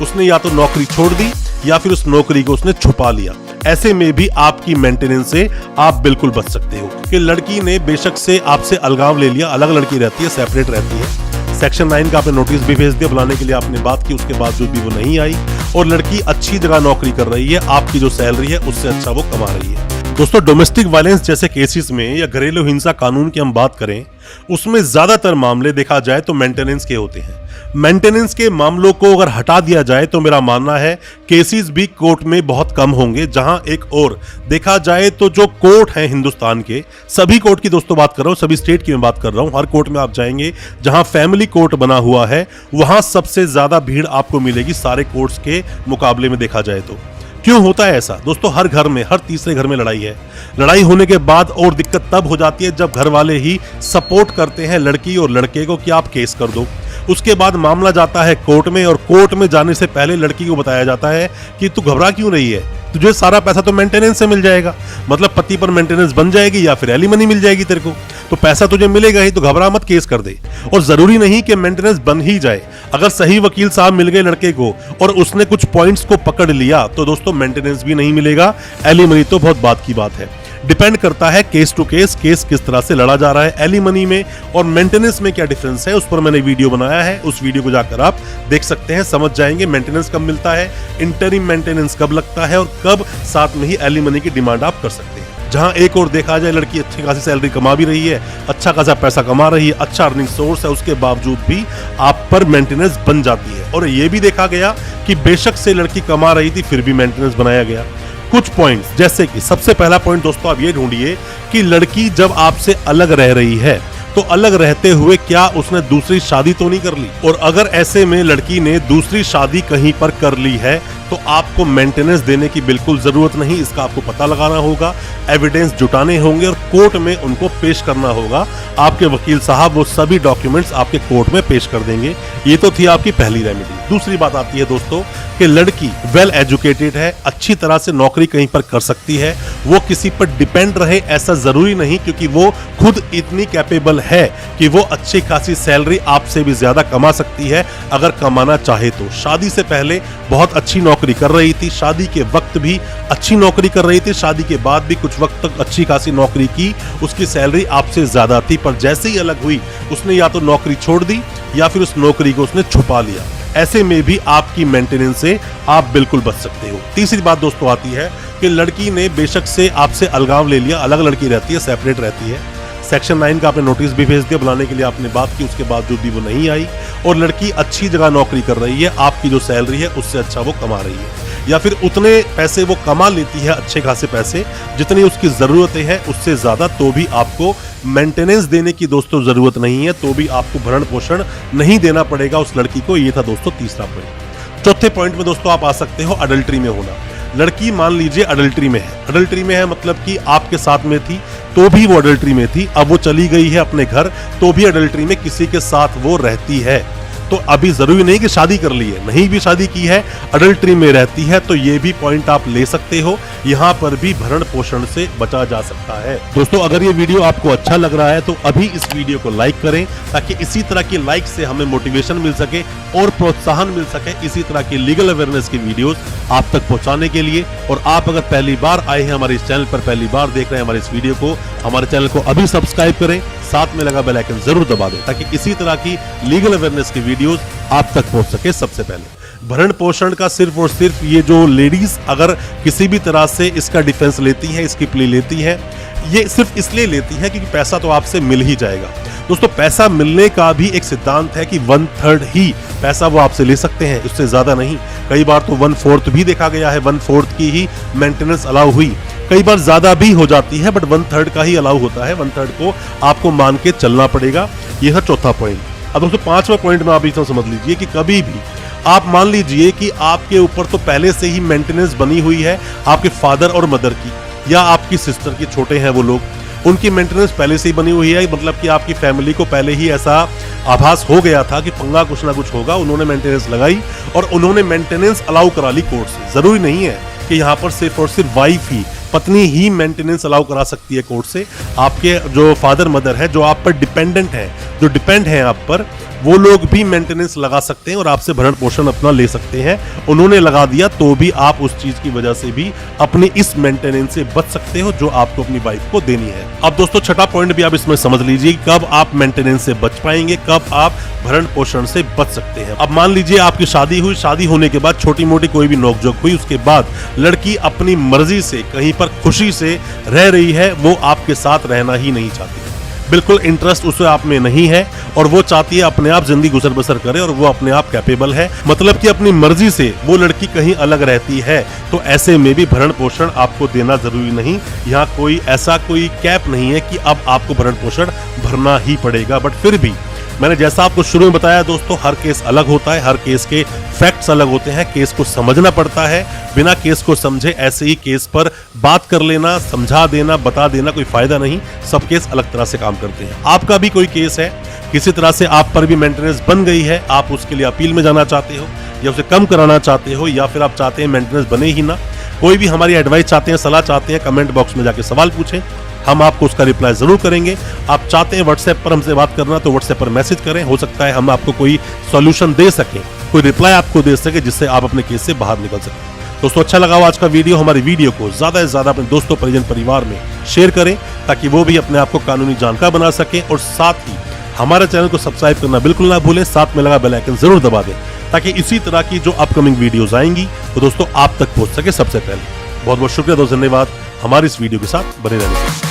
उसने या तो नौकरी छोड़ दी या फिर उस नौकरी को उसने छुपा लिया। ऐसे में भी आपकी मेंटेनेंस से आप बिल्कुल बच सकते हो कि लड़की ने बेशक से आपसे अलगाव ले लिया, अलग लड़की रहती है, सेपरेट रहती है, सेक्शन 9 का आपने नोटिस भी भेज दिया, बुलाने के लिए आपने बात की, उसके बावजूद भी वो नहीं आई और लड़की अच्छी जगह नौकरी कर रही है, आपकी जो सैलरी है उससे अच्छा वो कमा रही है। दोस्तों, डोमेस्टिक वायलेंस जैसे केसेस में या घरेलू हिंसा कानून की हम बात करें, उसमें ज्यादातर मामले देखा जाए तो मेंटेनेंस के होते हैं। मेंटेनेंस के मामलों को अगर हटा दिया जाए तो मेरा मानना है केसेस भी कोर्ट में बहुत कम होंगे। जहां एक और देखा जाए तो जो कोर्ट हैं हिंदुस्तान के, सभी कोर्ट की दोस्तों बात कर रहा हूं, सभी स्टेट की मैं बात कर रहा हूं, हर कोर्ट में आप जाएंगे जहां फैमिली कोर्ट बना हुआ है वहां सबसे ज्यादा भीड़ आपको मिलेगी सारे कोर्ट्स के मुकाबले में देखा जाए तो। क्यों होता है ऐसा? दोस्तों, हर घर में, हर तीसरे घर में लड़ाई है। लड़ाई होने के बाद और दिक्कत तब हो जाती है जब घर वाले ही सपोर्ट करते हैं लड़की और लड़के को कि आप केस कर दो। उसके बाद मामला जाता है कोर्ट में और कोर्ट में जाने से पहले लड़की को बताया जाता है कि तू घबरा क्यों रही है, तुझे सारा पैसा तो मेंटेनेंस से मिल जाएगा, मतलब पति पर मेंटेनेंस बन जाएगी या फिर एलिमनी मिल जाएगी तेरे को, तो पैसा तुझे मिलेगा ही, तो घबरा मत, केस कर दे। और जरूरी नहीं कि मेंटेनेंस बन ही जाए, अगर सही वकील साहब मिल गए लड़के को और उसने कुछ पॉइंट्स को पकड़ लिया तो दोस्तों मेंटेनेंस भी नहीं मिलेगा, एलिमनी तो बहुत बात की बात है। डिपेंड करता है केस टू केस किस तरह से लड़ा जा रहा है। एलिमनी में और मेंटेनेंस में क्या डिफरेंस है, उस पर मैंने वीडियो बनाया है, उस वीडियो को जाकर आप देख सकते हैं, समझ जाएंगे मेंटेनेंस कब मिलता है, इंटरिम मेंटेनेंस कब लगता है और कब साथ में ही एलिमनी की डिमांड आप कर सकते हैं। जहां एक और देखा जाए लड़की अच्छी खासी सैलरी कमा भी रही है, अच्छा खासा पैसा कमा रही है, अच्छा अर्निंग सोर्स है, उसके बावजूद भी आप पर मेंटेनेंस बन जाती है। और ये भी देखा गया कि बेशक से लड़की कमा रही थी फिर भी मेंटेनेंस बनाया गया। कुछ पॉइंट्स, जैसे कि सबसे पहला पॉइंट दोस्तों आप ये ढूंढिए कि लड़की जब आपसे अलग रह रही है तो अलग रहते हुए क्या उसने दूसरी शादी तो नहीं कर ली, और अगर ऐसे में लड़की ने दूसरी शादी कहीं पर कर ली है तो आपको मेंटेनेंस देने की बिल्कुल जरूरत नहीं। इसका आपको पता लगाना होगा, एविडेंस जुटाने होंगे और कोर्ट में उनको पेश करना होगा। आपके वकील साहब वो सभी डॉक्यूमेंट्स आपके कोर्ट में पेश कर देंगे। ये तो थी आपकी पहली रेमेडी। दूसरी बात आती है दोस्तों कि लड़की वेल एजुकेटेड है, अच्छी तरह से नौकरी कहीं पर कर सकती है, वो किसी पर डिपेंड रहे ऐसा जरूरी नहीं, क्योंकि वो खुद इतनी कैपेबल है कि वो अच्छी खासी सैलरी आपसे भी ज्यादा कमा सकती है अगर कमाना चाहे तो। शादी से पहले बहुत अच्छी नौकरी कर रही थी, शादी के वक्त भी अच्छी नौकरी कर रही थी, शादी के बाद भी कुछ वक्त तक अच्छी खासी नौकरी की, उसकी सैलरी आपसे ज्यादा थी, पर जैसे ही अलग हुई उसने या तो नौकरी छोड़ दी या फिर उस नौकरी को उसने छुपा लिया। ऐसे में भी आपकी मेंटेनेंस से आप बिल्कुल बच सकते हो। तीसरी बात दोस्तों आती है कि लड़की ने बेशक से आपसे अलगाव ले लिया, अलग लड़की रहती है, सेपरेट रहती है, सेक्शन 9 का आपने नोटिस भी भेज दिया, बुलाने के लिए आपने बात की, उसके बावजूद भी वो नहीं आई और लड़की अच्छी जगह नौकरी कर रही है, आपकी जो सैलरी है उससे अच्छा वो कमा रही है, या फिर उतने पैसे वो कमा लेती है, अच्छे खासे पैसे जितनी उसकी जरूरतें हैं उससे ज्यादा, तो भी आपको मेंटेनेंस देने की दोस्तों जरूरत नहीं है, तो भी आपको भरण पोषण नहीं देना पड़ेगा उस लड़की को। ये था दोस्तों तीसरा पॉइंट। चौथे पॉइंट में दोस्तों आप आ सकते हो अडल्ट्री में होना। लड़की मान लीजिए अडल्ट्री में है, अडल्ट्री में है मतलब कि आपके साथ में थी तो भी वो अडल्ट्री में थी, अब वो चली गई है अपने घर तो भी अडल्ट्री में किसी के साथ वो रहती है। तो अभी जरूरी नहीं कि शादी कर ली है, नहीं भी शादी की है, अडल्ट्री में रहती है, तो ये भी पॉइंट आप ले सकते हो, यहाँ पर भी भरण पोषण से बचा जा सकता है। दोस्तों, अगर ये वीडियो आपको अच्छा लग रहा है तो अभी इस वीडियो को लाइक करें, ताकि इसी तरह की लाइक से हमें मोटिवेशन मिल सके और प्रोत्साहन मिल सके इसी तरह की लीगल अवेयरनेस की वीडियोस आप तक पहुंचाने के लिए। और आप अगर पहली बार आए हैं हमारे इस चैनल पर, पहली बार देख रहे हैं हमारे इस वीडियो को, हमारे चैनल को अभी सब्सक्राइब करें, साथ में लगा बेल आइकन जरूर दबा दें, ताकि इसी तरह की लीगल अवेयरनेस की वीडियोस आप तक पहुंच सके सबसे पहले। भरण पोषण का सिर्फ और सिर्फ ये जो लेडीज अगर किसी भी तरह से इसका डिफेंस लेती हैं, इसकी प्ले लेती हैं, ये सिर्फ इसलिए लेती हैं क्योंकि पैसा तो आपसे मिल ही जाएगा। दोस्तों, पैसा मिलने का भी एक सिद्धांत है कि 1/3 ही पैसा वो आपसे ले सकते हैं, उससे ज्यादा नहीं। कई बार तो 1/4 भी देखा गया है, 1/4 की ही मेंटेनेंस अलाउ हुई, कई बार ज्यादा भी हो जाती है, बट 1/3 का ही अलाउ होता है, 1/3 को आपको मान के चलना पड़ेगा। यह है चौथा पॉइंट। अब दोस्तों, पांचवा पॉइंट में आप इतना समझ लीजिए कि कभी भी आप मान लीजिए कि आपके ऊपर तो पहले से ही मेंटेनेंस बनी हुई है आपके फादर और मदर की, या आपकी सिस्टर की, छोटे हैं वो लोग, उनकी मेंटेनेंस पहले से ही बनी हुई है, मतलब कि आपकी फैमिली को पहले ही ऐसा आभास हो गया था कि पंगा कुछ ना कुछ होगा, उन्होंने मेंटेनेंस लगाई और उन्होंने मेंटेनेंस अलाउ करा ली कोर्ट से। जरूरी नहीं है कि यहाँ पर सिर्फ और सिर्फ वाइफ ही, पत्नी ही मेंटेनेंस अलाउ करा सकती है कोर्ट से। आपके जो फादर मदर है, जो आप पर डिपेंडेंट है, जो डिपेंड है आप पर, वो लोग भी मेंटेनेंस लगा सकते हैं और आपसे भरण पोषण अपना ले सकते हैं। उन्होंने लगा दिया तो भी आप उस चीज की वजह से भी अपनी इस मेंटेनेंस से बच सकते हो जो आपको अपनी वाइफ को देनी है। अब दोस्तों छठा पॉइंट भी आप इसमें समझ लीजिए, कब आप मेंटेनेंस से बच पाएंगे, कब आप भरण पोषण से बच सकते हैं। अब मान लीजिए आपकी शादी हुई, शादी होने के बाद छोटी मोटी कोई भी नोकझोंक हुई, उसके बाद लड़की अपनी मर्जी से कहीं पर खुशी से रह रही है, वो आपके साथ रहना ही नहीं चाहती, बिल्कुल इंटरेस्ट उसे आप में नहीं है और वो चाहती है अपने आप जिंदगी गुजर बसर करे और वो अपने आप कैपेबल है, मतलब कि अपनी मर्जी से वो लड़की कहीं अलग रहती है, तो ऐसे में भी भरण पोषण आपको देना जरूरी नहीं। यहाँ कोई ऐसा कोई कैप नहीं है कि अब आपको भरण पोषण भरना ही पड़ेगा। बट फिर भी मैंने जैसा आपको शुरू में बताया दोस्तों, हर केस अलग होता है, हर केस के फैक्ट्स अलग होते हैं, केस को समझना पड़ता है। बिना केस को समझे ऐसे ही केस पर बात कर लेना, समझा देना, बता देना कोई फायदा नहीं। सब केस अलग तरह से काम करते हैं। आपका भी कोई केस है, किसी तरह से आप पर भी मेंटेनेंस बन गई है, आप उसके लिए अपील में जाना चाहते हो या उसे कम कराना चाहते हो, या फिर आप चाहते हैं मेंटेनेंस बने ही ना, कोई भी हमारी एडवाइस चाहते हैं, सलाह चाहते हैं, कमेंट बॉक्स में जाके सवाल पूछें, हम आपको उसका रिप्लाई जरूर करेंगे। आप चाहते हैं व्हाट्सएप पर हमसे बात करना तो व्हाट्सएप पर मैसेज करें, हो सकता है हम आपको कोई सॉल्यूशन दे सकें, कोई रिप्लाई आपको दे सके जिससे आप अपने केस से बाहर निकल सकें। दोस्तों अच्छा लगा हो आज का वीडियो, हमारी वीडियो को ज्यादा से ज्यादा अपने दोस्तों परिजन परिवार में शेयर करें ताकि वो भी अपने आप को कानूनी जानकार बना सके, और साथ ही हमारे चैनल को सब्सक्राइब करना बिल्कुल ना भूलें, साथ में लगा बेल आइकन जरूर दबा दें ताकि इसी तरह की जो अपकमिंग वीडियोस आएंगी वो दोस्तों आप तक पहुंच सके सबसे पहले। बहुत बहुत शुक्रिया दोस्तों, धन्यवाद हमारी इस वीडियो के साथ बने रहने के लिए।